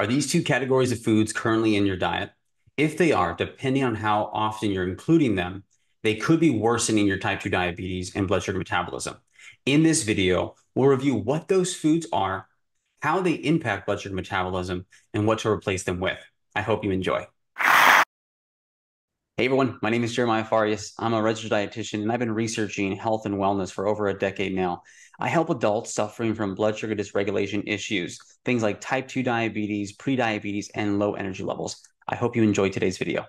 Are these two categories of foods currently in your diet? If they are, depending on how often you're including them, they could be worsening your type 2 diabetes and blood sugar metabolism. In this video, we'll review what those foods are, how they impact blood sugar metabolism, and what to replace them with. I hope you enjoy. Hey everyone, my name is Jeremiah Farias. I'm a registered dietitian and I've been researching health and wellness for over a decade now. I help adults suffering from blood sugar dysregulation issues, things like type 2 diabetes, prediabetes, and low energy levels. I hope you enjoyed today's video.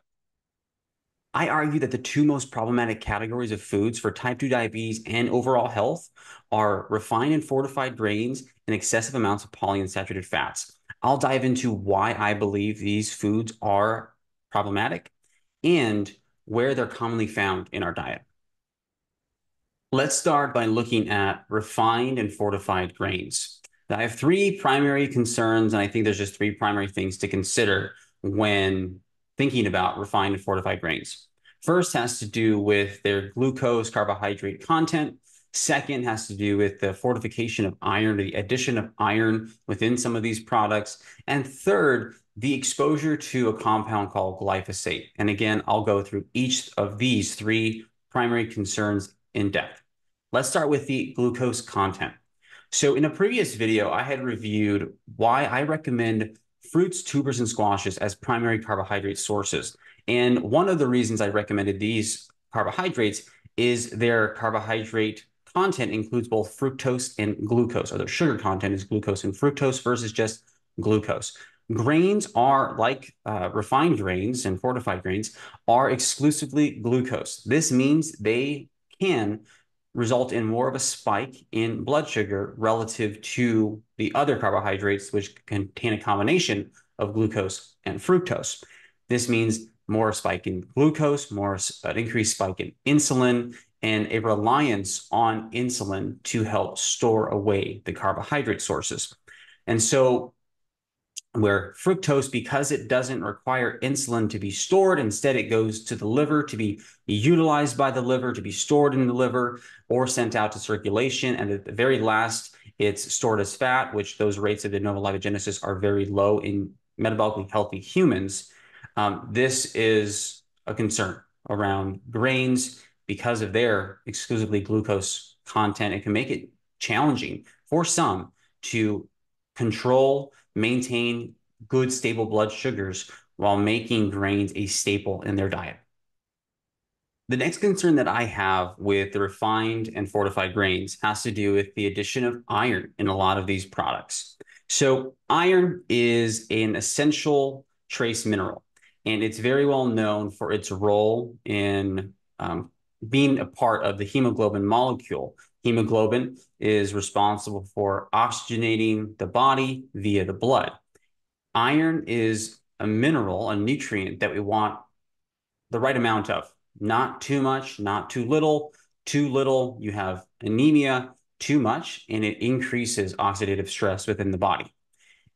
I argue that the two most problematic categories of foods for type 2 diabetes and overall health are refined and fortified grains and excessive amounts of polyunsaturated fats. I'll dive into why I believe these foods are problematic and where they're commonly found in our diet. Let's start by looking at refined and fortified grains. Now, I have three primary concerns, and I think there's just three primary things to consider when thinking about refined and fortified grains. First has to do with their glucose carbohydrate content. Second has to do with the fortification of iron, the addition of iron within some of these products. And third, the exposure to a compound called glyphosate. And again, I'll go through each of these three primary concerns in depth. Let's start with the glucose content. So in a previous video, I had reviewed why I recommend fruits, tubers, and squashes as primary carbohydrate sources. And one of the reasons I recommended these carbohydrates is their carbohydrate content includes both fructose and glucose, or their sugar content is glucose and fructose versus just glucose. Grains are like refined grains and fortified grains are exclusively glucose. This means they can result in more of a spike in blood sugar relative to the other carbohydrates, which contain a combination of glucose and fructose. This means more spike in glucose, an increased spike in insulin, and a reliance on insulin to help store away the carbohydrate sources. And so where fructose, because it doesn't require insulin to be stored, instead it goes to the liver to be utilized by the liver, to be stored in the liver or sent out to circulation. And at the very last, it's stored as fat, which those rates of de novo lipogenesis are very low in metabolically healthy humans. This is a concern around grains because of their exclusively glucose content. It can make it challenging for some to control, maintain good, stable blood sugars while making grains a staple in their diet. The next concern that I have with the refined and fortified grains has to do with the addition of iron in a lot of these products. So iron is an essential trace mineral, and it's very well known for its role in being a part of the hemoglobin molecule. Hemoglobin is responsible for oxygenating the body via the blood. Iron is a mineral, a nutrient that we want the right amount of. Not too much, not too little. Too little, you have anemia. Too much, and it increases oxidative stress within the body.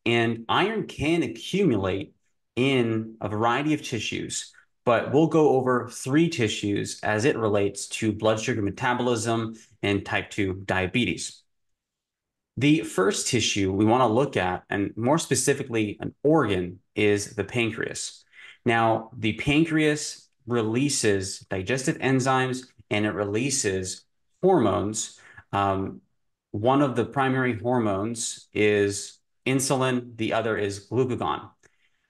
And iron can accumulate in a variety of tissues, but we'll go over three tissues as it relates to blood sugar metabolism and type 2 diabetes. The first tissue we want to look at, and more specifically an organ, is the pancreas. Now, the pancreas releases digestive enzymes and it releases hormones. One of the primary hormones is insulin, the other is glucagon.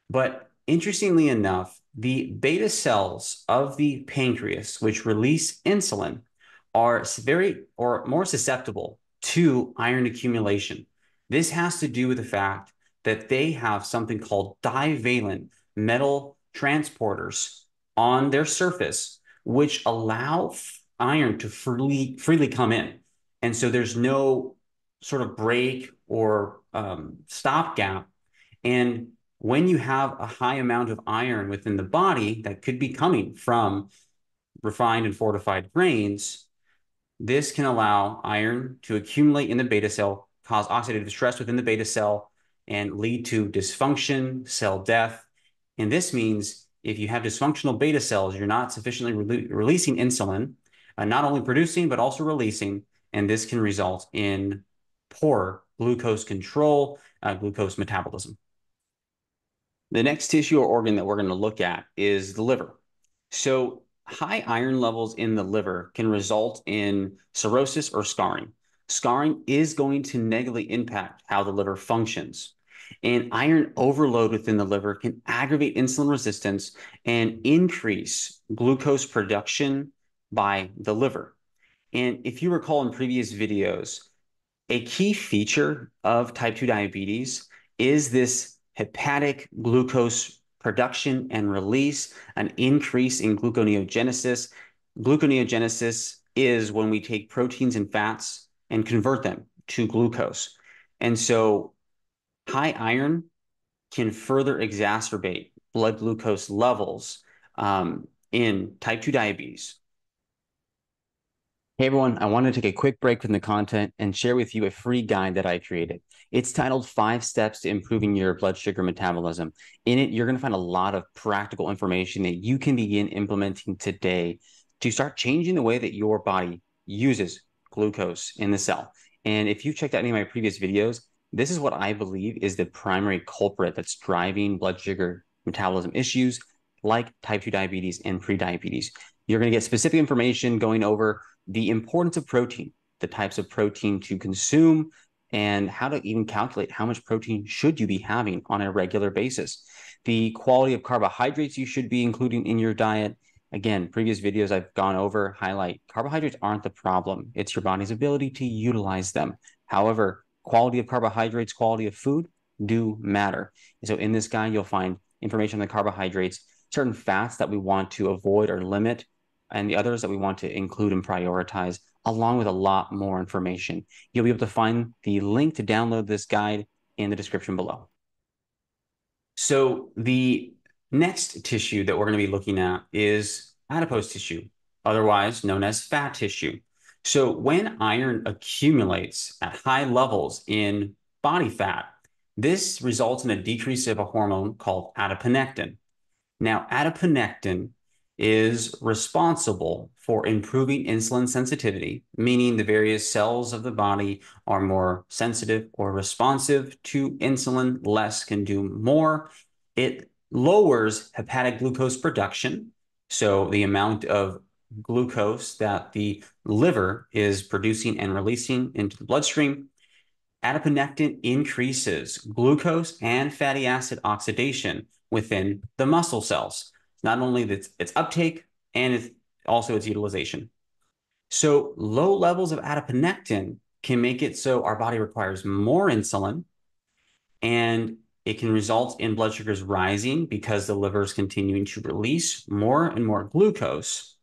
But interestingly enough, the beta cells of the pancreas, which release insulin, are more susceptible to iron accumulation. This has to do with the fact that they have something called divalent metal transporters on their surface, which allow iron to freely come in. And so there's no sort of break or stopgap. And when you have a high amount of iron within the body that could be coming from refined and fortified grains, this can allow iron to accumulate in the beta cell, cause oxidative stress within the beta cell, and lead to dysfunction, cell death. And this means if you have dysfunctional beta cells, you're not sufficiently releasing insulin, not only producing, but also releasing, and this can result in poor glucose control, glucose metabolism. The next tissue or organ that we're going to look at is the liver. So high iron levels in the liver can result in cirrhosis or scarring. Scarring is going to negatively impact how the liver functions. And iron overload within the liver can aggravate insulin resistance and increase glucose production by the liver. And if you recall in previous videos, a key feature of type 2 diabetes is this hepatic glucose production and release, an increase in gluconeogenesis. Gluconeogenesis is when we take proteins and fats and convert them to glucose. And so high iron can further exacerbate blood glucose levels in type 2 diabetes. Hey everyone, I wanted to take a quick break from the content and share with you a free guide that I created. It's titled 5 Steps to Improving Your Blood Sugar Metabolism. In it, you're going to find a lot of practical information that you can begin implementing today to start changing the way that your body uses glucose in the cell. And if you've checked out any of my previous videos, this is what I believe is the primary culprit that's driving blood sugar metabolism issues like type 2 diabetes and prediabetes. You're going to get specific information going over the importance of protein, the types of protein to consume, and how to even calculate how much protein should you be having on a regular basis. The quality of carbohydrates you should be including in your diet. Again, previous videos I've gone over highlight carbohydrates aren't the problem. It's your body's ability to utilize them. However, quality of carbohydrates, quality of food do matter. And so in this guide, you'll find information on the carbohydrates, certain fats that we want to avoid or limit, and the others that we want to include and prioritize, along with a lot more information. You'll be able to find the link to download this guide in the description below. So the next tissue that we're going to be looking at is adipose tissue, otherwise known as fat tissue. So when iron accumulates at high levels in body fat, this results in a decrease of a hormone called adiponectin. Now, adiponectin is responsible for improving insulin sensitivity, meaning the various cells of the body are more sensitive or responsive to insulin. Less can do more. It lowers hepatic glucose production, so the amount of glucose that the liver is producing and releasing into the bloodstream. Adiponectin increases glucose and fatty acid oxidation within the muscle cells. Not only its uptake and also its utilization. So low levels of adiponectin can make it so our body requires more insulin, and it can result in blood sugars rising because the liver is continuing to release more and more glucose.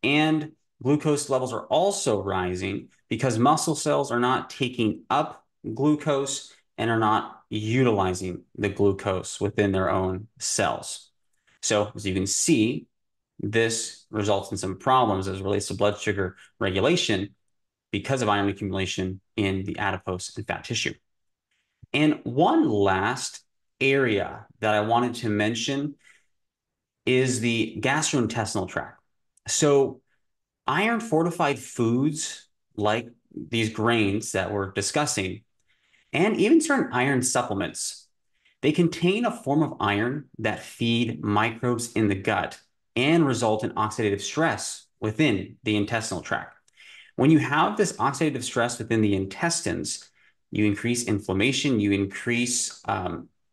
And glucose levels are also rising because muscle cells are not taking up glucose and are not utilizing the glucose within their own cells. So as you can see, this results in some problems as it relates to blood sugar regulation because of iron accumulation in the adipose and fat tissue. And one last area that I wanted to mention is the gastrointestinal tract. So iron fortified foods like these grains that we're discussing, and even certain iron supplements, they contain a form of iron that feed microbes in the gut and result in oxidative stress within the intestinal tract. When you have this oxidative stress within the intestines, you increase inflammation, you increase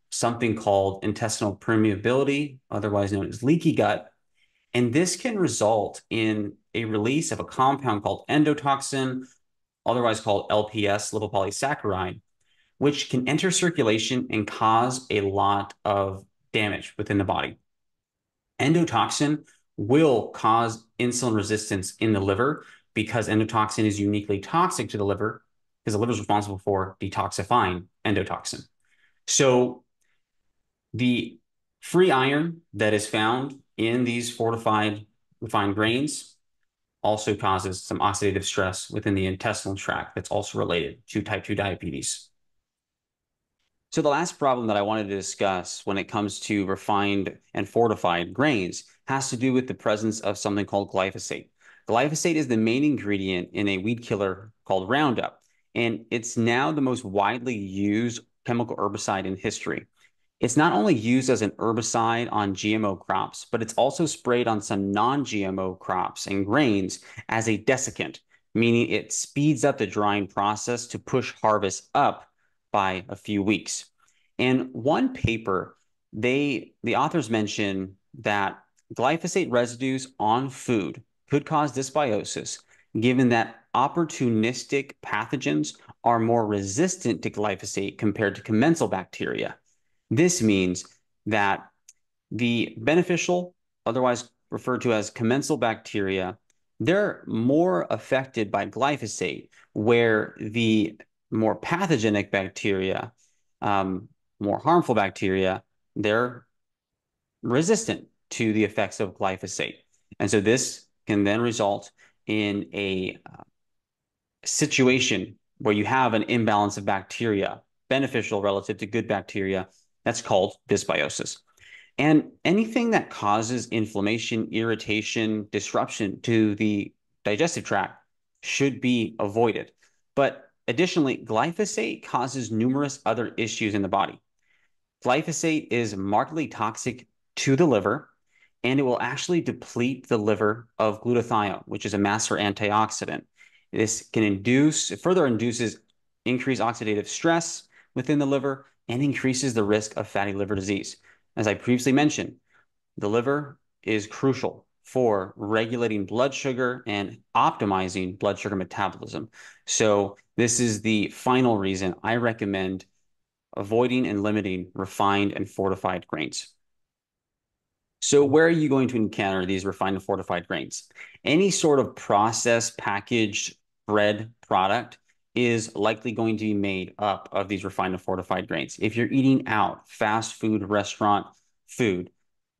something called intestinal permeability, otherwise known as leaky gut. And this can result in a release of a compound called endotoxin, otherwise called LPS, lipopolysaccharide, which can enter circulation and cause a lot of damage within the body. Endotoxin will cause insulin resistance in the liver because endotoxin is uniquely toxic to the liver because the liver is responsible for detoxifying endotoxin. So the free iron that is found in these fortified refined grains also causes some oxidative stress within the intestinal tract that's also related to type 2 diabetes. So the last problem that I wanted to discuss when it comes to refined and fortified grains has to do with the presence of something called glyphosate. Glyphosate is the main ingredient in a weed killer called Roundup, and it's now the most widely used chemical herbicide in history. It's not only used as an herbicide on GMO crops, but it's also sprayed on some non-GMO crops and grains as a desiccant, meaning it speeds up the drying process to push harvest up by a few weeks. In one paper, the authors mention that glyphosate residues on food could cause dysbiosis, given that opportunistic pathogens are more resistant to glyphosate compared to commensal bacteria. This means that the beneficial, otherwise referred to as commensal bacteria, they're more affected by glyphosate, where the more pathogenic bacteria, more harmful bacteria, they're resistant to the effects of glyphosate. And so this can then result in a situation where you have an imbalance of bacteria, beneficial relative to good bacteria. That's called dysbiosis. And anything that causes inflammation, irritation, disruption to the digestive tract should be avoided. But additionally, glyphosate causes numerous other issues in the body. Glyphosate is markedly toxic to the liver, and it will actually deplete the liver of glutathione, which is a master antioxidant. This can further induces increased oxidative stress within the liver and increases the risk of fatty liver disease. As I previously mentioned, the liver is crucial for regulating blood sugar and optimizing blood sugar metabolism. So this is the final reason I recommend avoiding and limiting refined and fortified grains. So where are you going to encounter these refined and fortified grains? Any sort of processed, packaged bread product is likely going to be made up of these refined and fortified grains. If you're eating out, fast food, restaurant food,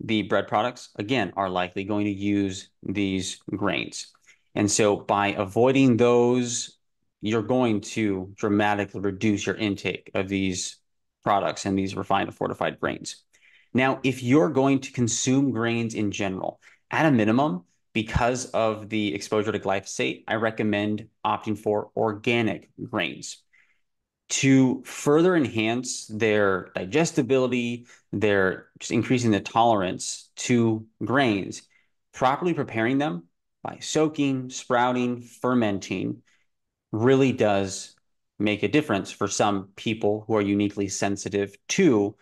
the bread products, again, are likely going to use these grains. And so by avoiding those, you're going to dramatically reduce your intake of these products and these refined and fortified grains. Now, if you're going to consume grains in general, at a minimum, because of the exposure to glyphosate, I recommend opting for organic grains. To further enhance their digestibility, their just increasing the tolerance to grains, properly preparing them by soaking, sprouting, fermenting really does make a difference for some people who are uniquely sensitive to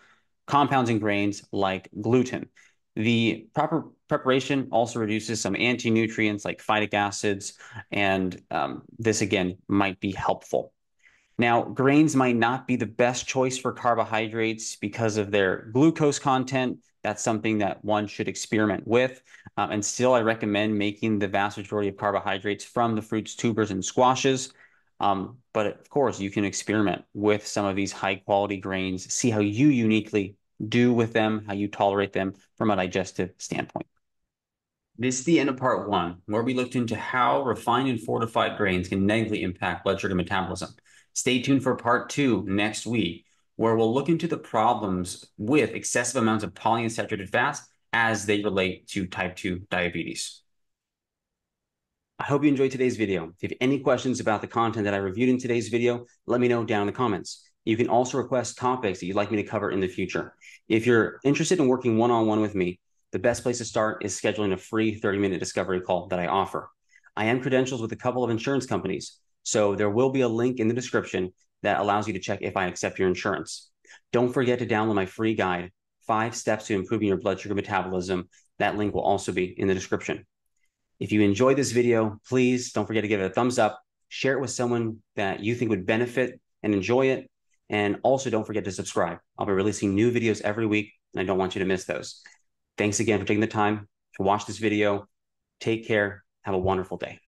compounds in grains like gluten. The proper preparation also reduces some anti-nutrients like phytic acids, and this again might be helpful. Now, grains might not be the best choice for carbohydrates because of their glucose content. That's something that one should experiment with. And still, I recommend making the vast majority of carbohydrates from the fruits, tubers, and squashes. But of course, you can experiment with some of these high quality grains, see how you uniquely do with them, how you tolerate them from a digestive standpoint. This is the end of part one, where we looked into how refined and fortified grains can negatively impact blood sugar metabolism. Stay tuned for part two next week, where we'll look into the problems with excessive amounts of polyunsaturated fats as they relate to type 2 diabetes. I hope you enjoyed today's video. If you have any questions about the content that I reviewed in today's video, let me know down in the comments. You can also request topics that you'd like me to cover in the future. If you're interested in working one-on-one with me, the best place to start is scheduling a free 30-minute discovery call that I offer. I am credentialed with a couple of insurance companies, so there will be a link in the description that allows you to check if I accept your insurance. Don't forget to download my free guide, 5 Steps to Improving Your Blood Sugar Metabolism. That link will also be in the description. If you enjoyed this video, please don't forget to give it a thumbs up, share it with someone that you think would benefit and enjoy it, and also don't forget to subscribe. I'll be releasing new videos every week, and I don't want you to miss those. Thanks again for taking the time to watch this video. Take care. Have a wonderful day.